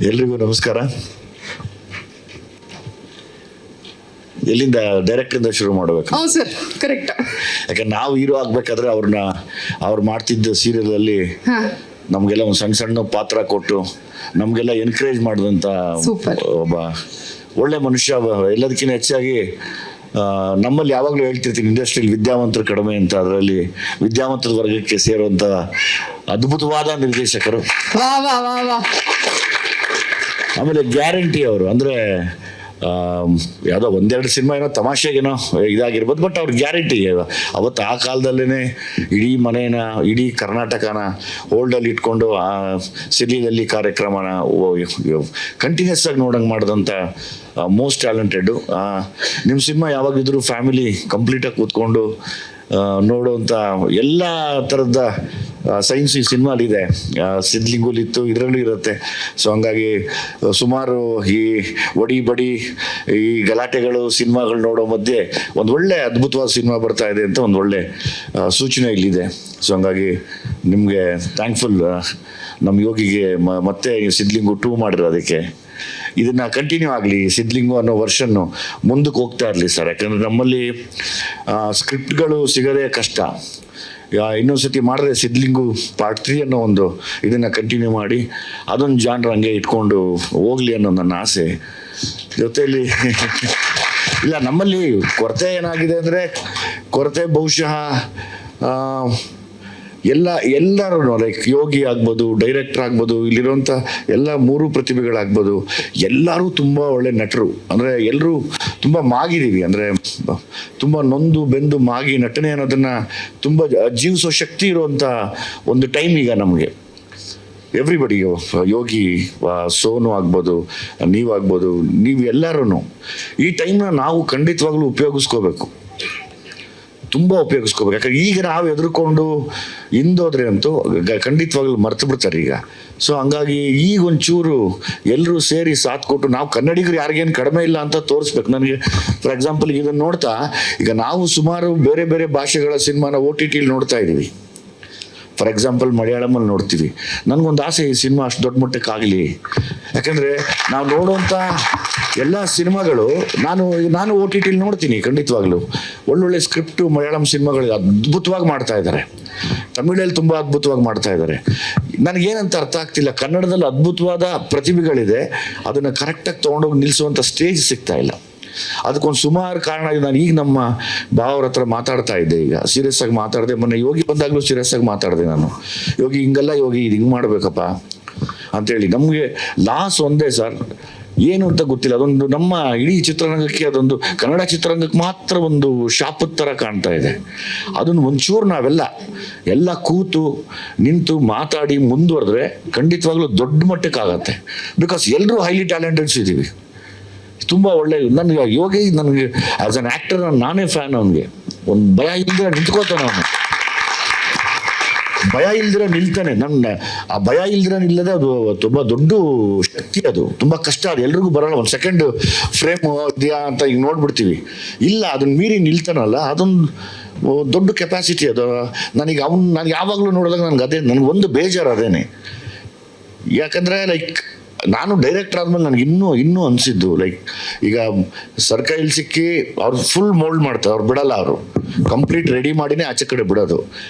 ಎಲ್ರಿಗೂ ನಮಸ್ಕಾರ. ಎಲ್ಲಿಂದ ಡೈರೆಕ್ಟ್ರಿಂದ ಶುರು ಮಾಡಬೇಕು? ಹೌದು ಸರ್, ಕರೆಕ್ಟ್. ಯಾಕಂದ್ರೆ ನಾವು ಹೀರೋ ಆಗ್ಬೇಕಾದ್ರೆ ಅವ್ರು ಮಾಡ್ತಿದ್ದ ಸೀರಿಯಲಲ್ಲಿ ನಮಗೆಲ್ಲ ಒಂದು ಸಣ್ಣ ಸಣ್ಣ ಪಾತ್ರ ಕೊಟ್ಟು ನಮಗೆಲ್ಲ ಎನ್ಕರೇಜ್ ಮಾಡಿದಂಥ ಒಬ್ಬ ಒಳ್ಳೆ ಮನುಷ್ಯ. ಎಲ್ಲದಕ್ಕಿಂತ ಹೆಚ್ಚಾಗಿ ನಮ್ಮಲ್ಲಿ ಯಾವಾಗಲೂ ಹೇಳ್ತಿರ್ತೀನಿ, ಇಂಡಸ್ಟ್ರಿಯಲ್ಲಿ ವಿದ್ಯಾವಂತರು ಕಡಿಮೆ ಅಂತ. ಅದರಲ್ಲಿ ವಿದ್ಯಾವಂತರ ವರ್ಗಕ್ಕೆ ಸೇರುವಂಥ ಅದ್ಭುತವಾದ ನಿರ್ದೇಶಕರು. ಆಮೇಲೆ ಗ್ಯಾರಂಟಿ ಅವರು ಅಂದರೆ ಯಾವುದೋ ಒಂದೆರಡು ಸಿನಿಮಾ ಏನೋ ತಮಾಷೆಗೇನೋ ಇದಾಗಿರ್ಬೋದು, ಬಟ್ ಅವ್ರ ಗ್ಯಾರಂಟಿ ಅವತ್ತು ಆ ಕಾಲದಲ್ಲೇ ಇಡೀ ಮನೇನ, ಇಡೀ ಕರ್ನಾಟಕನ ಹೋಲ್ಡಲ್ಲಿ ಇಟ್ಕೊಂಡು ಆ ಸಿರಿಯಲ್ಲಿ ಕಾರ್ಯಕ್ರಮನ ಕಂಟಿನ್ಯೂಸ್ ಆಗಿ ನೋಡಂಗೆ ಮಾಡಿದಂಥ ಮೋಸ್ಟ್ ಟ್ಯಾಲೆಂಟೆಡ್ಡು. ನಿಮ್ಮ ಸಿನಿಮಾ ಯಾವಾಗಿದ್ರೂ ಫ್ಯಾಮಿಲಿ ಕಂಪ್ಲೀಟಾಗಿ ಕೂತ್ಕೊಂಡು ನೋಡುವಂಥ ಎಲ್ಲ ಥರದ ಸೈನ್ಸ್ ಈ ಸಿನಿಮಾಲಿದೆ. ಸಿದ್ಲಿಂಗುಲಿತ್ತು, ಇದರಲ್ಲೂ ಇರುತ್ತೆ. ಸೊ ಹಂಗಾಗಿ ಸುಮಾರು ಈ ಒಡಿ ಬಡಿ ಈ ಗಲಾಟೆಗಳು ಸಿನಿಮಾಗಳು ನೋಡೋ ಮಧ್ಯೆ ಒಂದು ಒಳ್ಳೆ ಅದ್ಭುತವಾದ ಸಿನಿಮಾ ಬರ್ತಾ ಇದೆ ಅಂತ ಒಂದು ಒಳ್ಳೆ ಸೂಚನೆ ಇಲ್ಲಿದೆ. ಸೊ ಹಂಗಾಗಿ ನಿಮಗೆ ಥ್ಯಾಂಕ್ಫುಲ್. ನಮ್ಮ ಯೋಗಿಗೆ ಮತ್ತೆ ಸಿದ್ಲಿಂಗು 2 ಮಾಡಿರೋದಕ್ಕೆ. ಇದನ್ನು ಕಂಟಿನ್ಯೂ ಆಗಲಿ, ಸಿದ್ಲಿಂಗು ಅನ್ನೋ ವರ್ಷನ್ನು ಮುಂದಕ್ಕೆ ಹೋಗ್ತಾ ಇರಲಿ ಸರ್. ಯಾಕಂದರೆ ನಮ್ಮಲ್ಲಿ ಸ್ಕ್ರಿಪ್ಟ್ಗಳು ಸಿಗೋದೇ ಕಷ್ಟ. ಇನ್ನೊಂದ್ಸತಿ ಮಾಡಿದ್ರೆ ಸಿದ್ಲಿಂಗು ಪಾರ್ಟ್ 3 ಅನ್ನೋ ಒಂದು ಇದನ್ನು ಕಂಟಿನ್ಯೂ ಮಾಡಿ ಅದೊಂದು ಜಾನ್ರ್ ಹಂಗೆ ಇಟ್ಕೊಂಡು ಹೋಗಲಿ ಅನ್ನೋ ನನ್ನ ಆಸೆ. ಜೊತೆಯಲ್ಲಿ ಇಲ್ಲ, ನಮ್ಮಲ್ಲಿ ಕೊರತೆ ಏನಾಗಿದೆ ಅಂದರೆ, ಕೊರತೆ ಬಹುಶಃ ಎಲ್ಲರೂ ಲೈಕ್ ಯೋಗಿ ಆಗ್ಬೋದು, ಡೈರೆಕ್ಟರ್ ಆಗ್ಬೋದು, ಇಲ್ಲಿರುವಂಥ ಎಲ್ಲ 3 ಪ್ರತಿಭೆಗಳಾಗ್ಬೋದು, ಎಲ್ಲರೂ ತುಂಬ ಒಳ್ಳೆ ನಟರು. ಅಂದರೆ ಎಲ್ಲರೂ ತುಂಬ ಮಾಗಿದ್ದೀವಿ. ಅಂದರೆ ತುಂಬ ನೊಂದು ಬೆಂದು ಮಾಗಿ ನಟನೆ ಅನ್ನೋದನ್ನು ತುಂಬ ಜೀವಿಸೋ ಶಕ್ತಿ ಇರುವಂಥ ಒಂದು ಟೈಮ್ ಈಗ ನಮಗೆ. ಎವ್ರಿಬಡಿ, ಯೋಗಿ, ಸೋನು ಆಗ್ಬೋದು, ನೀವಾಗ್ಬೋದು, ನೀವು ಎಲ್ಲರೂ ಈ ಟೈಮ್ನ ನಾವು ಖಂಡಿತವಾಗ್ಲೂ ಉಪಯೋಗಿಸ್ಕೋಬೇಕು, ತುಂಬ ಉಪಯೋಗಿಸ್ಕೋಬೇಕು. ಯಾಕಂದ್ರೆ ಈಗ ನಾವು ಎದುರ್ಕೊಂಡು ಹಿಂದೋದ್ರೆ ಅಂತೂ ಖಂಡಿತವಾಗ್ಲೂ ಮರ್ತು ಬಿಡ್ತಾರೆ ಈಗ. ಸೊ ಹಂಗಾಗಿ ಈಗ ಒಂಚೂರು ಎಲ್ಲರೂ ಸೇರಿ ಸಾಥ್ ಕೊಟ್ಟು ನಾವು ಕನ್ನಡಿಗರು ಯಾರಿಗೇನು ಕಡಿಮೆ ಇಲ್ಲ ಅಂತ ತೋರಿಸ್ಬೇಕು. ನನಗೆ ಫಾರ್ ಎಕ್ಸಾಂಪಲ್ ಇದನ್ನು ನೋಡ್ತಾ ಈಗ ನಾವು ಸುಮಾರು ಬೇರೆ ಬೇರೆ ಭಾಷೆಗಳ ಸಿನಿಮಾನ OTTಲಿ ನೋಡ್ತಾ ಇದ್ದೀವಿ. ಫಾರ್ ಎಕ್ಸಾಂಪಲ್ ಮಲಯಾಳಮಲ್ಲಿ ನೋಡ್ತೀವಿ. ನನಗೊಂದು ಆಸೆ, ಈ ಸಿನಿಮಾ ಅಷ್ಟು ದೊಡ್ಡ ಮಟ್ಟಕ್ಕಾಗಲಿ. ಯಾಕಂದರೆ ನಾವು ನೋಡುವಂಥ ಎಲ್ಲ ಸಿನಿಮಾಗಳು ನಾನು OTTಲಿ ನೋಡ್ತೀನಿ ಖಂಡಿತವಾಗ್ಲೂ. ಒಳ್ಳೊಳ್ಳೆ ಸ್ಕ್ರಿಪ್ಟು ಮಲಯಾಳಂ ಸಿನಿಮಾಗಳು ಅದ್ಭುತವಾಗಿ ಮಾಡ್ತಾ ಇದ್ದಾರೆ. ತಮಿಳಲ್ಲಿ ತುಂಬ ಅದ್ಭುತವಾಗಿ ಮಾಡ್ತಾ ಇದ್ದಾರೆ. ನನಗೇನಂತ ಅರ್ಥ ಆಗ್ತಿಲ್ಲ, ಕನ್ನಡದಲ್ಲಿ ಅದ್ಭುತವಾದ ಪ್ರತಿಭೆಗಳಿದೆ, ಅದನ್ನು ಕರೆಕ್ಟಾಗಿ ತೊಗೊಂಡೋಗಿ ನಿಲ್ಲಿಸುವಂಥ ಸ್ಟೇಜ್ ಸಿಗ್ತಾ ಇಲ್ಲ. ಅದಕ್ಕೊಂದು ಸುಮಾರು ಕಾರಣ ಇದೆ. ನಾನು ಈಗ ನಮ್ಮ ಭಾವರ ಹತ್ರ ಮಾತಾಡ್ತಾ ಇದ್ದೆ, ಈಗ ಸೀರಿಯಸ್ ಆಗಿ ಮಾತಾಡಿದೆ. ಮೊನ್ನೆ ಯೋಗಿ ಬಂದಾಗಲೂ ಸೀರಿಯಸ್ ಆಗಿ ಮಾತಾಡಿದೆ ನಾನು. ಯೋಗಿ ಹಿಂಗಲ್ಲ, ಯೋಗಿ ಇದು ಹಿಂಗೆ ಮಾಡಬೇಕಪ್ಪ ಅಂತೇಳಿ. ನಮಗೆ ಲಾಸ್ ಒಂದೇ ಸರ್, ಏನು ಅಂತ ಗೊತ್ತಿಲ್ಲ. ಅದೊಂದು ನಮ್ಮ ಇಡೀ ಚಿತ್ರರಂಗಕ್ಕೆ, ಅದೊಂದು ಕನ್ನಡ ಚಿತ್ರರಂಗಕ್ಕೆ ಮಾತ್ರ ಒಂದು ಶಾಪದ ಥರ ಕಾಣ್ತಾ ಇದೆ. ಅದನ್ನು ಒಂಚೂರು ನಾವೆಲ್ಲ ಕೂತು ನಿಂತು ಮಾತಾಡಿ ಮುಂದುವರೆದ್ರೆ ಖಂಡಿತವಾಗ್ಲೂ ದೊಡ್ಡ ಮಟ್ಟಕ್ಕಾಗತ್ತೆ. ಬಿಕಾಸ್ ಎಲ್ಲರೂ ಹೈಲಿ ಟ್ಯಾಲೆಂಟೆಡ್ಸ್ ಇದ್ದೀವಿ, ತುಂಬ ಒಳ್ಳೆ. ನನಗೆ ಯೋಗಿ, ನನಗೆ ಆ್ಯಸ್ ಅನ್ ಆ್ಯಕ್ಟರ್ ನಾನೇ ಫ್ಯಾನ್. ಅವನಿಗೆ ಒಂದು ಭಯ ಇಲ್ಲದೆ ನಿಂತ್ಕೋತಾನೆ, ಅವನು ಭಯ ಇಲ್ದಿರ ನಿಲ್ತಾನೆ. ಆ ಭಯ ಇಲ್ದಿರ ನಿಲ್ಲದೆ ಅದು ತುಂಬ ದೊಡ್ಡ ಶಕ್ತಿ. ಅದು ತುಂಬ ಕಷ್ಟ, ಅದು ಎಲ್ರಿಗೂ ಬರೋಲ್ಲ. ಒಂದು ಸೆಕೆಂಡ್ ಫ್ರೇಮ್ ಇದೆಯಾ ಅಂತ ಈಗ ನೋಡ್ಬಿಡ್ತೀವಿ. ಇಲ್ಲ, ಅದನ್ನ ಮೀರಿ ನಿಲ್ತಾನಲ್ಲ, ಅದೊಂದು ದೊಡ್ಡ ಕೆಪಾಸಿಟಿ ಅದು. ನಾನು ಯಾವಾಗಲೂ ನೋಡಿದಾಗ ನನಗೊಂದು ಬೇಜಾರು ಅದೇನೆ. ಯಾಕಂದರೆ ಲೈಕ್ ನಾನು ಡೈರೆಕ್ಟರ್ ಆದ್ಮೇಲೆ ನನಗೆ ಇನ್ನೂ ಅನಿಸಿದ್ದು, ಲೈಕ್ ಈಗ ಸರ್ಕೈಲಿ ಸಿಕ್ಕಿ ಅವ್ರು ಫುಲ್ ಮೋಲ್ಡ್ ಮಾಡ್ತಾರೆ, ಅವ್ರು ಬಿಡಲ್ಲ, ಅವರು ಕಂಪ್ಲೀಟ್ ರೆಡಿ ಮಾಡಿನೇ ಆಚೆ ಕಡೆ ಬಿಡೋದು.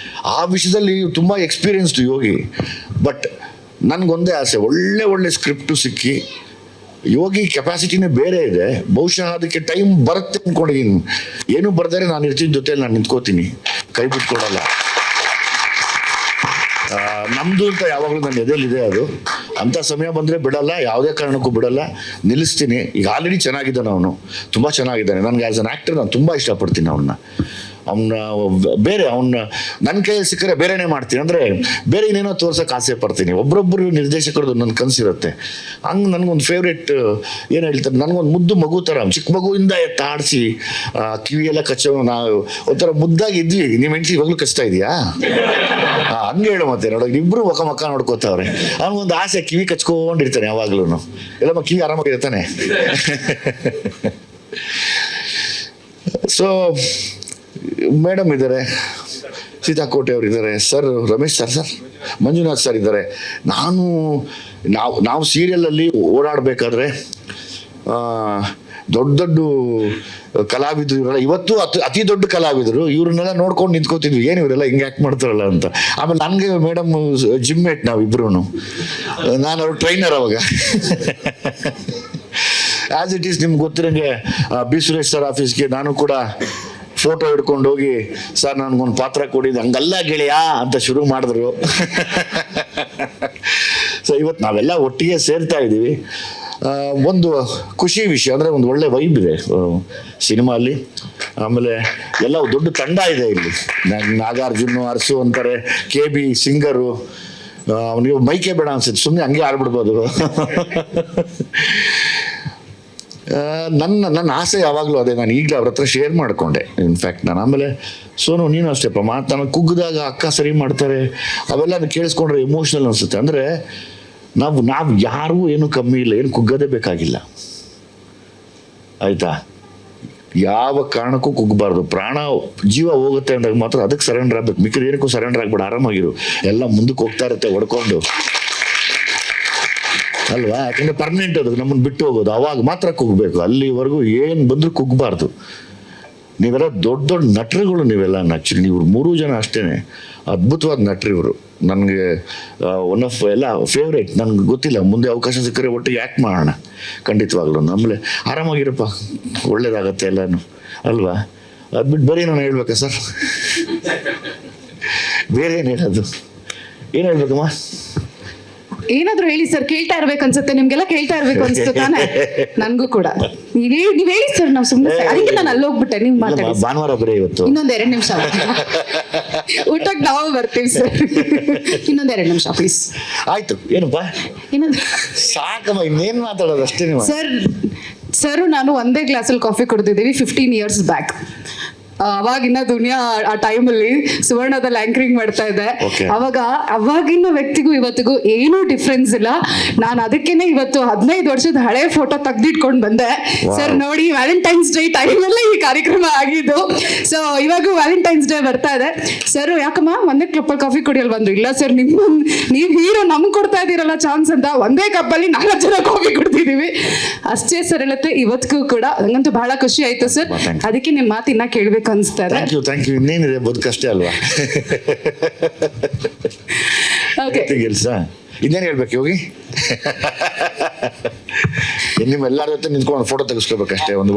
ಆ ವಿಷಯದಲ್ಲಿ ತುಂಬ ಎಕ್ಸ್ಪೀರಿಯನ್ಸ್ಡ್ ಯೋಗಿ. ಬಟ್ ನನಗೊಂದೇ ಆಸೆ, ಒಳ್ಳೆ ಸ್ಕ್ರಿಪ್ಟು ಸಿಕ್ಕಿ, ಯೋಗಿ ಕೆಪಾಸಿಟಿನೇ ಬೇರೆ ಇದೆ. ಬಹುಶಃ ಅದಕ್ಕೆ ಟೈಮ್ ಬರುತ್ತೆ ಅಂದ್ಕೊಂಡಿದ್ದೀನಿ. ಏನು ಬರ್ದಾರೆ ನಾನು ಇರ್ತೀನಿ, ಜೊತೆಯಲ್ಲಿ ನಾನು ನಿಂತ್ಕೋತೀನಿ, ಕೈ ಬಿಟ್ಕೊಡಲ್ಲ. ನಮ್ಮದು ಅಂತ ಯಾವಾಗಲೂ ನನ್ನ ಎದೆಯಲ್ಲಿದೆ. ಅದು ಅಂಥ ಸಮಯ ಬಂದರೆ ಬಿಡಲ್ಲ, ಯಾವುದೇ ಕಾರಣಕ್ಕೂ ಬಿಡಲ್ಲ, ನಿಲ್ಲಿಸ್ತೀನಿ. ಈಗ ಆಲ್ರೆಡಿ ಚೆನ್ನಾಗಿದ್ದಾನೆ ಅವನು, ತುಂಬ ಚೆನ್ನಾಗಿದ್ದಾನೆ. ನನಗೆ ಆ್ಯಸ್ ಅನ್ ಆ್ಯಕ್ಟರ್ ನಾನು ತುಂಬ ಇಷ್ಟಪಡ್ತೀನಿ ಅವನ್ನ ನನ್ನ ಕೈಯಲ್ಲಿ ಸಿಕ್ಕರೆ ಬೇರೆನೇ ಮಾಡ್ತೀನಿ. ಅಂದರೆ ಬೇರೆ ಏನೇನೋ ತೋರ್ಸೋಕೆ ಆಸೆ ಪಡ್ತೀನಿ. ಒಬ್ಬರೊಬ್ಬರು ನಿರ್ದೇಶಕರದ್ದು ನನ್ನ ಕನಸಿರುತ್ತೆ. ಹಂಗೆ ನನಗೊಂದು ಫೇವ್ರೇಟ್ ಏನು ಹೇಳ್ತಾರೆ, ನನಗೊಂದು ಮುದ್ದು ಮಗು ಥರ, ಚಿಕ್ಕ ಮಗುವಿಂದ ಎತ್ತಾಡಿಸಿ ಕಿವಿಯೆಲ್ಲ ಕಚ್ಚೋ, ನಾವು ಒಂಥರ ಮುದ್ದಾಗಿದ್ವಿ. ನಿಮ್ಮ ಹೆಂಡತಿ ಇವಾಗಲೂ ಕಚ್ತಾ ಇದೆಯಾ? ಹಂಗೆ ಹೇಳು ಮತ್ತೆ. ನೋಡೋಕೆ ಇಬ್ಬರು ಮಕ್ಕ ನೋಡ್ಕೋತಾವ್ರೆ. ಅವನಿಗೊಂದು ಆಸೆ, ಕಿವಿ ಕಚ್ಕೊಂಡಿರ್ತಾನೆ ಯಾವಾಗ್ಲೂ. ಎಲ್ಲಮ್ಮ ಕಿವಿ ಆರಾಮಾಗಿರ್ತಾನೆ. ಸೊ ಮೇಡಮ್ ಇದ್ದಾರೆ, ಸೀತಾಕೋಟೆ ಅವರು ಇದ್ದಾರೆ, sir Ramesh sir Manjunath sir ಇದ್ದಾರೆ. ನಾನು ನಾವು ಸೀರಿಯಲಲ್ಲಿ ಓಡಾಡಬೇಕಾದ್ರೆ ದೊಡ್ಡ ದೊಡ್ಡ ಕಲಾವಿದರು ಇವರೆಲ್ಲ ಇವತ್ತು ಅತಿ ದೊಡ್ಡ ಕಲಾವಿದರು, ಇವ್ರನ್ನೆಲ್ಲ ನೋಡ್ಕೊಂಡು ನಿಂತ್ಕೋತಿದ್ವಿ, ಏನು ಇವರೆಲ್ಲ ಹಿಂಗೆ ಆ್ಯಕ್ಟ್ ಮಾಡ್ತಾರಲ್ಲ ಅಂತ. ಆಮೇಲೆ ನನಗೆ ಮೇಡಮ್ ಜಿಮ್ ಮೇಟ್ ನಾವಿಬ್ರು, ನಾನು ಅವ್ರ ಟ್ರೈನರ್ ಅವಾಗ. ಆ್ಯಸ್ ಇಟ್ ಈಸ್ ನಿಮ್ಗೆ ಗೊತ್ತಿರಂಗೆ ಬಿ ಸುರೇಶ್ ಸರ್ ಆಫೀಸ್ಗೆ ನಾನು ಕೂಡ ಫೋಟೋ ಹಿಡ್ಕೊಂಡು ಹೋಗಿ, ಸರ್ ನನಗೊಂದು ಪಾತ್ರ ಕೊಡಿದ್ದು, ಹಂಗಲ್ಲ ಗೆಳೆಯ ಅಂತ ಶುರು ಮಾಡಿದ್ರು. ಸೊ ಇವತ್ತು ನಾವೆಲ್ಲ ಒಟ್ಟಿಗೆ ಸೇರ್ತಾ ಇದ್ದೀವಿ. ಒಂದು ಖುಷಿ ವಿಷಯ ಅಂದರೆ ಒಂದು ಒಳ್ಳೆ ವೈಬ್ ಇದೆ ಸಿನಿಮಾ ಅಲ್ಲಿ. ಆಮೇಲೆ ಎಲ್ಲ ದೊಡ್ಡ ತಂಡ ಇದೆ ಇಲ್ಲಿ. ನಾಗಾರ್ಜುನ್, ಅರಸು ಅಂತಾರೆ, KB ಸಿಂಗರು. ಅವನಿಗೆ ಮೈಕೆ ಬೇಡ ಅನ್ಸುತ್ತೆ, ಸುಮ್ಮನೆ ಹಂಗೆ ಆಡ್ಬಿಡ್ಬೋದು. ನನ್ನ ಆಸೆ ಯಾವಾಗಲೂ ಅದೇ. ನಾನು ಈಗಲೇ ಅವ್ರ ಹತ್ರ ಶೇರ್ ಮಾಡಿಕೊಂಡೆ ಇನ್ಫ್ಯಾಕ್ಟ್. ನಾನು ಆಮೇಲೆ ಸೋನು ನೀನು ಅಷ್ಟೇಪ್ಪ ನಾನು ಕುಗ್ಗಿದಾಗ ಅಕ್ಕ ಸರಿ ಮಾಡ್ತಾರೆ, ಅವೆಲ್ಲ ಕೇಳಿಸ್ಕೊಂಡ್ರೆ ಎಮೋಷ್ನಲ್ ಅನಿಸುತ್ತೆ. ಅಂದರೆ ನಾವು ಯಾರೂ ಏನು ಕಮ್ಮಿ ಇಲ್ಲ, ಏನು ಕುಗ್ಗದೇ ಬೇಕಾಗಿಲ್ಲ, ಆಯಿತಾ? ಯಾವ ಕಾರಣಕ್ಕೂ ಕುಗ್ಗಬಾರ್ದು. ಪ್ರಾಣ ಜೀವ ಹೋಗುತ್ತೆ ಅಂದಾಗ ಮಾತ್ರ ಅದಕ್ಕೆ ಸರೆಂಡರ್ ಆಗಬೇಕು, ಮಿಕ್ಕಿದ ಏನಕ್ಕೂ ಸರೆಂಡರ್ ಆಗ್ಬೇಡ, ಆರಾಮಾಗಿರು. ಎಲ್ಲ ಮುಂದಕ್ಕೆ ಹೋಗ್ತಾ ಇರುತ್ತೆ ಹೊಡ್ಕೊಂಡು, ಅಲ್ವಾ? ಯಾಕಂದ್ರೆ ಪರ್ಮನೆಂಟ್ ಅದು, ನಮ್ಮನ್ನು ಬಿಟ್ಟು ಹೋಗೋದು, ಅವಾಗ ಮಾತ್ರ ಕುಗ್ಬೇಕು. ಅಲ್ಲಿವರೆಗೂ ಏನು ಬಂದರೂ ಕುಗ್ಗಬಾರ್ದು. ನೀವೆಲ್ಲ ದೊಡ್ಡ ದೊಡ್ಡ ನಟರುಗಳು, ನೀವೆಲ್ಲ ಆ್ಯಕ್ಚುಲಿ ನೀವು 3 ಜನ ಅಷ್ಟೇ ಅದ್ಭುತವಾದ ನಟರು ಇವರು. ನನಗೆ ಒನ್ ಆಫ್ ಎಲ್ಲ ಫೇವ್ರೇಟ್. ನನಗೆ ಗೊತ್ತಿಲ್ಲ, ಮುಂದೆ ಅವಕಾಶ ಸಿಕ್ಕರೆ ಒಟ್ಟಿಗೆ ಆ್ಯಕ್ಟ್ ಮಾಡೋಣ ಖಂಡಿತವಾಗ್ಲೂ. ಆಮೇಲೆ ಆರಾಮಾಗಿರಪ್ಪ, ಒಳ್ಳೇದಾಗತ್ತೆ ಎಲ್ಲನೂ, ಅಲ್ವಾ? ಅದು ಬಿಟ್ಟು ಬರೀ ನಾನು ಹೇಳ್ಬೇಕಾ ಸರ್? ಬೇರೆ ಏನು ಹೇಳೋದು, ಏನು ಹೇಳ್ಬೇಕಮ್ಮ? ಏನಾದ್ರು ಹೇಳಿ ಸರ್, ಕೇಳ್ತಾ ಇರ್ಬೇಕು ಅನ್ಸುತ್ತೆ, ನಿಮ್ಗೆಲ್ಲ ಕೇಳ್ತಾ ಇರ್ಬೇಕು ಅನ್ಸುತ್ತೆ ತಾನೆ? ನನ್ಗೂ ಕೂಡ. ನೀವ್ ಹೇಳಿ ಸರ್, ನಾವು ಸುಮ್ಮನೆ ಅದಕ್ಕೆ ನಾನು ಅಲ್ಲಿ ಹೋಗ್ಬಿಟ್ಟೆ. ನೀವು ಮಾತಾಡಿ, ಭಾನುವಾರ ಬರೀ ಇವತ್ತು. ಇನ್ನೊಂದ್ 2 ನಿಮಿಷ ಊಟಕ್ಕೆ ನಾವು ಬರ್ತೀವಿ ಸರ್. ಇನ್ನೊಂದ್ 2 ನಿಮಿಷ ಪ್ಲೀಸ್. ಆಯ್ತು, ಏನಪ್ಪಾ ಇನ್ನೊಂದು ಸಾಕಮ್ಮ, ಇನ್ನೇನ್ ಮಾತಾಡೋದು ಅಷ್ಟೇ. ನೀವು ಸರ್ ನಾನು ಒಂದೇ ಗ್ಲಾಸಲ್ಲಿ ಕಾಫಿ ಕುಡ್ದಿದ್ದೀವಿ 15 years ಬ್ಯಾಕ್. ಅವಾಗಿನ ದುನಿಯಾ ಆ ಟೈಮಲ್ಲಿ ಸುವರ್ಣದಲ್ಲಿ ಆಂಕರಿಂಗ್ ಮಾಡ್ತಾ ಇದ್ದೆ. ಅವಾಗಿನ ವ್ಯಕ್ತಿಗೂ ಇವತ್ತಿಗೂ ಏನೂ ಡಿಫ್ರೆನ್ಸ್ ಇಲ್ಲ. ನಾನು ಅದಕ್ಕೇನೆ ಇವತ್ತು 15 ವರ್ಷದ ಹಳೆ ಫೋಟೋ ತೆಗ್ದಿಟ್ಕೊಂಡು ಬಂದೆ. ಸರ್ ನೋಡಿ, ವ್ಯಾಲೆಂಟೈನ್ಸ್ ಡೇ ಟೈಮಲ್ಲೇ ಈ ಕಾರ್ಯಕ್ರಮ ಆಗಿದ್ದು. ಸೊ ಇವಾಗ ವ್ಯಾಲೆಂಟೈನ್ಸ್ ಡೇ ಬರ್ತಾ ಇದೆ. ಸರ್ ಯಾಕಮ್ಮ ಒಂದೇ ಕಪ್ಪಲ್ಲಿ ಕಾಫಿ ಕುಡಿಯಲ್ ಬಂದ್ರು? ಇಲ್ಲ ಸರ್, ನೀವು ಹೀರೋ ನಮ್ಗೆ ಕೊಡ್ತಾ ಇದ್ದೀರಲ್ಲ ಚಾನ್ಸ್ ಅಂತ ಒಂದೇ ಕಪ್ಪಲ್ಲಿ 4 ಜನ ಕಾಫಿ ಕುಡ್ತಿದೀವಿ. ಅಷ್ಟೇ ಸರಳತೆ ಇವತ್ತಿಗೂ ಕೂಡ. ನಂಗಂತೂ ಬಹಳ ಖುಷಿ ಆಯ್ತು ಸರ್. ಅದಕ್ಕೆ ನಿಮ್ಮ ಮಾತಿನ ಕೇಳ್ಬೇಕು ಅನ್ಸ್ತಾರೆ. Thank you. ಇನ್ನೇನಿದೆ, ಬದುಕಷ್ಟೇ ಅಲ್ವಾ? ಕೆಲಸ ಇನ್ನೇನು ಹೇಳ್ಬೇಕು ಹೋಗಿ? ನಿಮ್ಮೆಲ್ಲರ ಜೊತೆ ನಿಂತ್ಕೊಂಡು ಫೋಟೋ ತೆಗಿಸ್ಕೋಬೇಕಷ್ಟೇ. ಒಂದು